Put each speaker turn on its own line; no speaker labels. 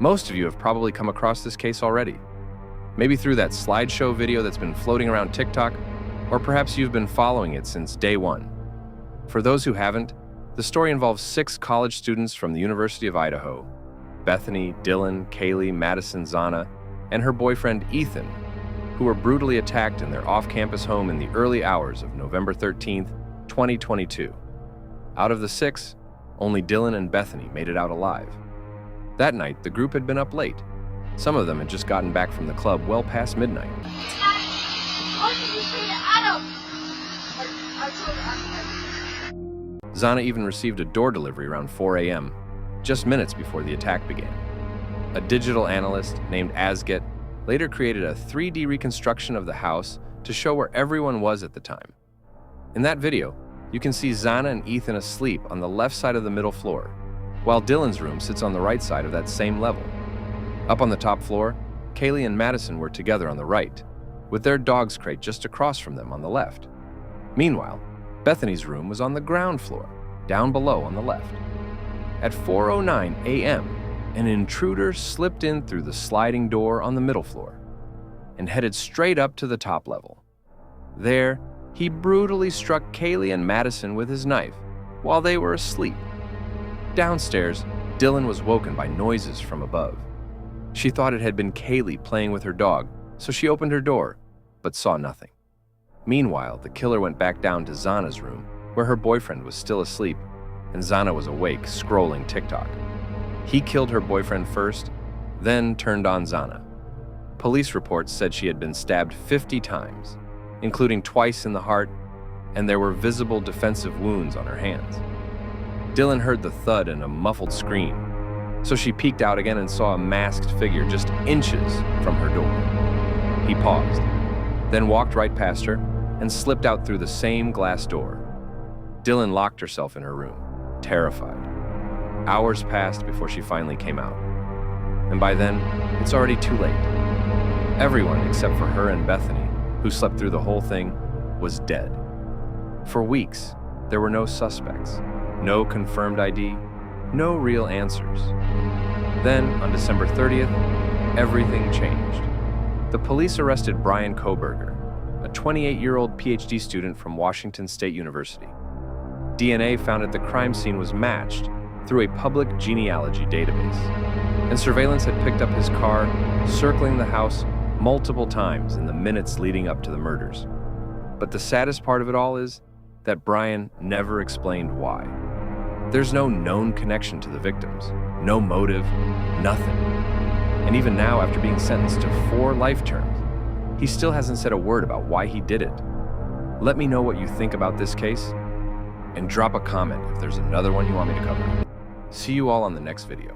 Most of you have probably come across this case already. Maybe through that slideshow video that's been floating around TikTok, or perhaps you've been following it since day one. For those who haven't, the story involves 6 college students from the University of Idaho: Bethany, Dylan, Kaylee, Madison, Zana, and her boyfriend Ethan, who were brutally attacked in their off-campus home in the early hours of November 13th, 2022. Out of the 6, only Dylan and Bethany made it out alive. That night, the group had been up late. Some of them had just gotten back from the club well past midnight. Zana even received a door delivery around 4 a.m., just minutes before the attack began. A digital analyst named Asget later created a 3D reconstruction of the house to show where everyone was at the time. In that video, you can see Zana and Ethan asleep on the left side of the middle floor, while Dylan's room sits on the right side of that same level. Up on the top floor, Kaylee and Madison were together on the right, with their dog's crate just across from them on the left. Meanwhile, Bethany's room was on the ground floor, down below on the left. At 4:09 a.m., an intruder slipped in through the sliding door on the middle floor and headed straight up to the top level. There, he brutally struck Kaylee and Madison with his knife while they were asleep. Downstairs, Dylan was woken by noises from above. She thought it had been Kaylee playing with her dog, so she opened her door, but saw nothing. Meanwhile, the killer went back down to Zana's room, where her boyfriend was still asleep, and Zana was awake, scrolling TikTok. He killed her boyfriend first, then turned on Zana. Police reports said she had been stabbed 50 times, including twice in the heart, and there were visible defensive wounds on her hands. Dylan heard the thud and a muffled scream, so she peeked out again and saw a masked figure just inches from her door. He paused, then walked right past her and slipped out through the same glass door. Dylan locked herself in her room, terrified. Hours passed before she finally came out, and by then, it's already too late. Everyone except for her and Bethany, who slept through the whole thing, was dead. For weeks, there were no suspects, no confirmed ID, no real answers. Then, on December 30th, everything changed. The police arrested Brian Koberger, a 28-year-old PhD student from Washington State University. DNA found at the crime scene was matched through a public genealogy database, and surveillance had picked up his car, circling the house multiple times in the minutes leading up to the murders. But the saddest part of it all is that Brian never explained why. There's no known connection to the victims, no motive, nothing. And even now, after being sentenced to 4 life terms, he still hasn't said a word about why he did it. Let me know what you think about this case, and drop a comment if there's another one you want me to cover. See you all on the next video.